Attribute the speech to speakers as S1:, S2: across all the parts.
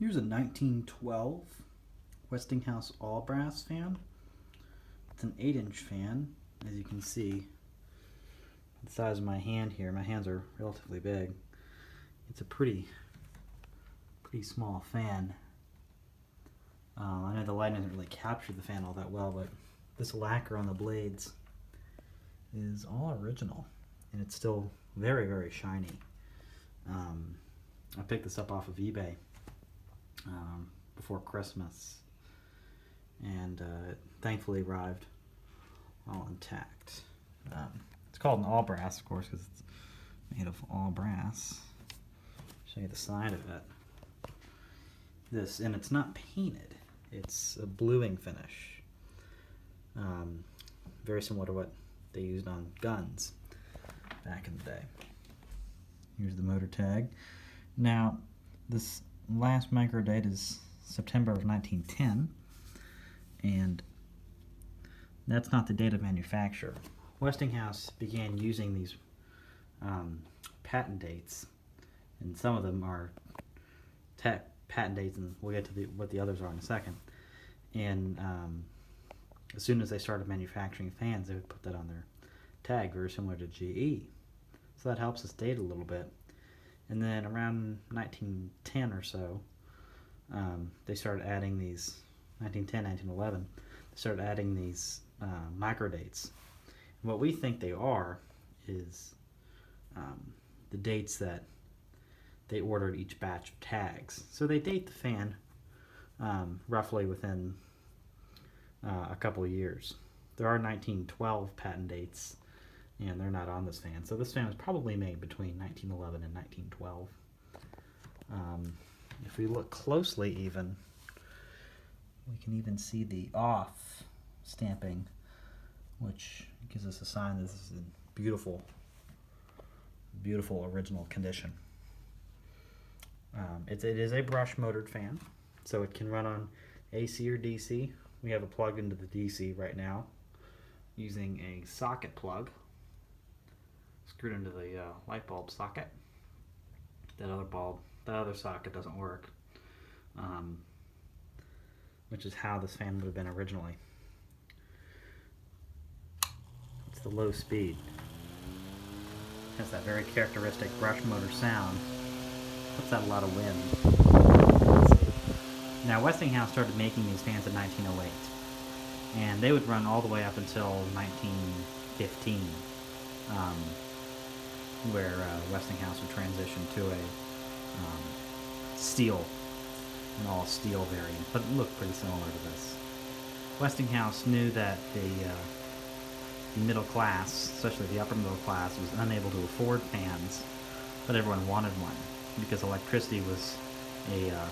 S1: Here's a 1912 Westinghouse all brass fan. It's an 8-inch fan, as you can see. The size of my hand here, my hands are relatively big. It's a pretty small fan. I know the light doesn't really capture the fan all that well, but this lacquer on the blades is all original, and it's still very shiny. I picked this up off of eBay before Christmas, and it thankfully arrived all intact. It's called an all brass, of course, because it's made of all brass. Show you the side of it. And it's not painted. It's a bluing finish, very similar to what they used on guns back in the day. Here's the motor tag. Now, this last micro date is September of 1910, and that's not the date of manufacture. Westinghouse began using these patent dates, and some of them are patent dates, and we'll get to what the others are in a second. And as soon as they started manufacturing fans, they would put that on their tag, very similar to GE. So that helps us date a little bit. And then around 1910 or so, they started adding these, 1910, 1911, they started adding these microdates. And what we think they are is the dates that they ordered each batch of tags. So they date the fan roughly within a couple of years. There are 1912 patent dates, and they're not on this fan. So this fan was probably made between 1911 and 1912. If we look closely even, we can even see the off stamping, which gives us a sign that this is in beautiful original condition. It is a brush motored fan, so it can run on AC or DC. We have it plugged into the DC right now using a socket plug screwed into the light bulb socket. That other socket doesn't work, which is how this fan would have been originally. It's the low speed. It has that very characteristic brush motor sound. Puts out a lot of wind. Now, Westinghouse started making these fans in 1908, and they would run all the way up until 1915, where Westinghouse would transition to a an all-steel variant, but it looked pretty similar to this. Westinghouse knew that the middle class, especially the upper middle class, was unable to afford fans, but everyone wanted one, because electricity was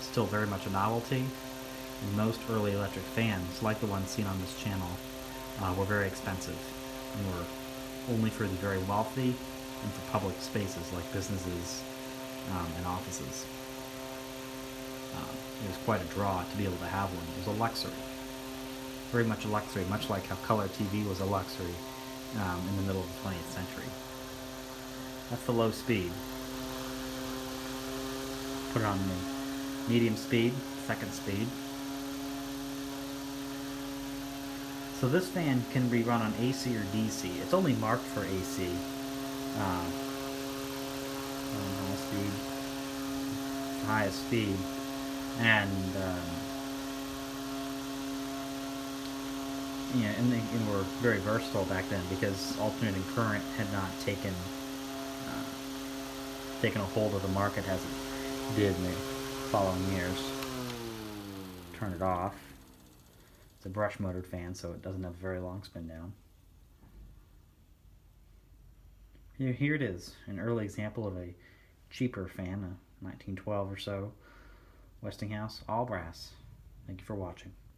S1: still very much a novelty, and most early electric fans, like the ones seen on this channel, were very expensive and were only for the very wealthy and for public spaces like businesses and offices. It was quite a draw to be able to have one. It was a luxury, very much a luxury, much like how color TV was a luxury in the middle of the 20th century. That's the low speed. Put it on the medium speed, second speed. So this fan can be run on AC or DC. It's only marked for AC. High speed, highest speed, and and were very versatile back then because alternating current had not taken a hold of the market as it did in the following years. Turn it off. It's a brush motored fan, so it doesn't have a very long spin down. Here it is, an early example of a cheaper fan, a 1912 or so Westinghouse all brass. Thank you for watching.